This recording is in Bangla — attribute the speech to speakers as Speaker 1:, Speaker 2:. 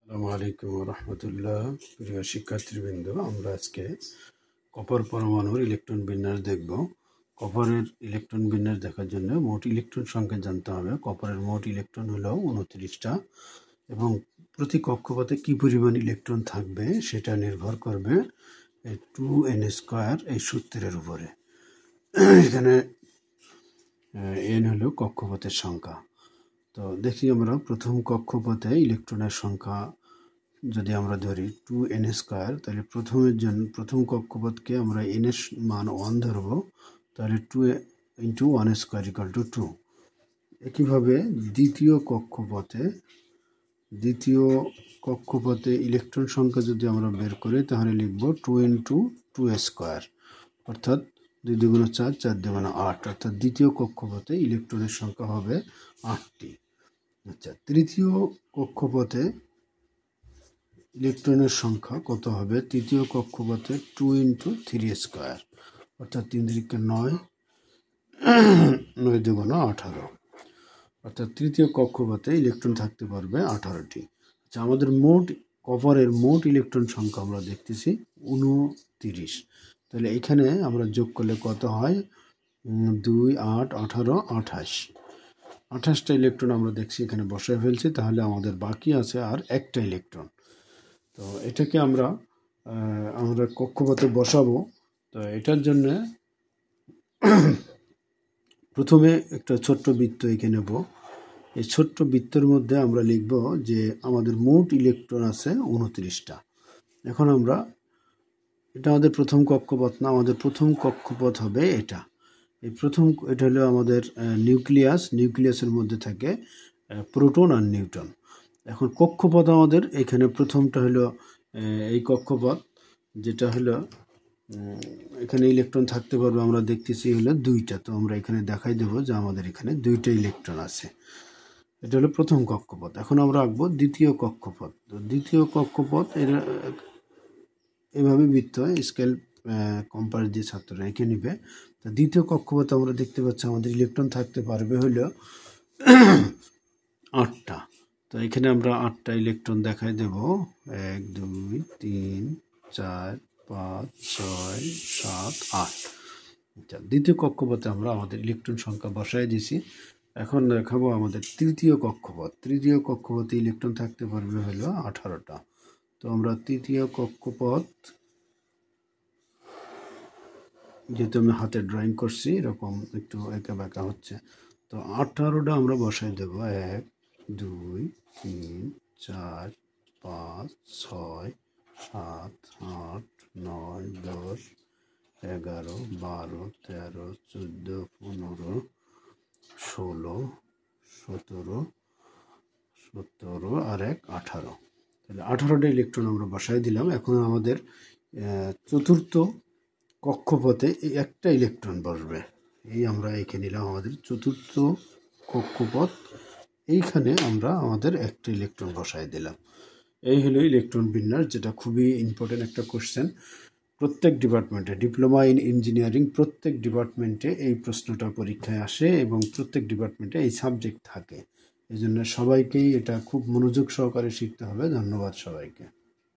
Speaker 1: আসসালামু আলাইকুম রহমতুল্লাহ। প্রিয় শিক্ষার্থীবৃন্দ, আমরা আজকে কপার পরমাণুর ইলেকট্রন বিন্যাস দেখব। কপারের ইলেকট্রন বিন্যাস দেখার জন্য মোট ইলেকট্রন সংখ্যা জানতে হবে। কপারের মোট ইলেকট্রন হলো 29টা এবং প্রতি কক্ষপথে কি পরিমাণ ইলেকট্রন থাকবে সেটা নির্ভর করবে 2n² এই সূত্রের উপরে। এখানে n হলো কক্ষপথের সংখ্যা। তো দেখি আমরা প্রথম কক্ষপথে ইলেকট্রনের সংখ্যা যদি আমরা ধরি 2n², তাহলে প্রথম কক্ষপথকে আমরা n এর মান 1 ধরব, তাহলে 2 × 1² = 2। একইভাবে দ্বিতীয় কক্ষপথে ইলেকট্রন সংখ্যা যদি আমরা বের করি তাহলে লিখব 2 × 2², অর্থাৎ 2 × 2 = 4, 4 × 2 = 8, অর্থাৎ দ্বিতীয় কক্ষপথে ইলেকট্রনের সংখ্যা হবে 8টি। আচ্ছা, তৃতীয় কক্ষপথে ইলেকট্রনের সংখ্যা কত হবে? তৃতীয় কক্ষপথে 2 × 3², অর্থাৎ 3 × 9, 9 × 2 = 18, অর্থাৎ তৃতীয় কক্ষপথে ইলেকট্রন থাকতে পারবে 18টি। আচ্ছা, আমাদের কপারের মোট ইলেকট্রন সংখ্যা আমরা দেখতেছি 29। তাহলে এখানে আমরা যোগ করলে কত হয়? 2, 8, 18, 28। 28টা ইলেকট্রন আমরা দেখছি এখানে বসায় ফেলছি। তাহলে আমাদের বাকি আছে আর একটা ইলেকট্রন। তো এটাকে আমরা কক্ষপথে বসাবো। তো এটার জন্য প্রথমে একটা ছোট্ট বৃত্ত এঁকে নেব। এই ছোট্ট বৃত্তের মধ্যে আমরা লিখব যে আমাদের মোট ইলেকট্রন আছে 29টা। এখন এটা আমাদের প্রথম কক্ষপথ না, আমাদের প্রথম কক্ষপথ হবে এটা। এটা হলো আমাদের নিউক্লিয়াসের মধ্যে থাকে প্রোটন আর নিউট্রন। এখন কক্ষপথ আমাদের এখানে প্রথমটা হলো এই কক্ষপথ, যেটা হলো এখানে ইলেকট্রন থাকতে পারবে আমরা দেখতেছি হলো 2টা। তো আমরা এখানে দেখাই দেবো যে আমাদের এখানে 2টা ইলেকট্রন আছে। এটা হলো প্রথম কক্ষপথ। এখন আমরা আঁকবো দ্বিতীয় কক্ষপথ। তো দ্বিতীয় কক্ষপথ এভাবে বৃত্ত স্কেল কম্পাস দিয়ে ছাত্ররা এঁকে নেবে। তো দ্বিতীয় কক্ষপথ আমরা দেখতে পাচ্ছি আমাদের ইলেকট্রন থাকতে পারবে হলো 8টা। তো এখানে আমরা 8টা ইলেকট্রন দেখাই দেব। 1, 2, 3, 4, 5, 6, 7, 8। আচ্ছা, দ্বিতীয় কক্ষপথে আমরা আমাদের ইলেকট্রন সংখ্যা বসাই দিয়েছি। এখন দেখাবো আমাদের তৃতীয় কক্ষপথ। তৃতীয় কক্ষপথে ইলেকট্রন থাকতে পারবে হলো 18টা। তো আমরা তৃতীয় কক্ষপথ, যেহেতু আমি হাতে ড্রয়িং করছি এরকম একটু এঁকা বাঁকা হচ্ছে, তো 18টা আমরা বসাই দেব। 1, 2, 3, 4, 5, 6, 7, 8, 9, 10, 11, 12, 13, 14, 15, 16, 17 আর 1, 18। তাহলে 18টা ইলেকট্রন আমরা বসাই দিলাম। এখন আমাদের চতুর্থ কক্ষপথে এই একটা ইলেকট্রন বসবে। আমরা এঁকে নিলাম আমাদের চতুর্থ কক্ষপথ। এইখানে আমরা আমাদের একটা ইলেকট্রন বসাই দিলাম। এই হলো ইলেকট্রন বিন্যাস, যেটা খুবই ইম্পর্টেন্ট একটা কোশ্চেন। প্রত্যেক ডিপার্টমেন্টে, ডিপ্লোমা ইন ইঞ্জিনিয়ারিং প্রত্যেক ডিপার্টমেন্টে এই প্রশ্নটা পরীক্ষায় আসে এবং প্রত্যেক ডিপার্টমেন্টে এই সাবজেক্ট থাকে। এই জন্য সবাইকেই এটা খুব মনোযোগ সহকারে শিখতে হবে। ধন্যবাদ সবাইকে।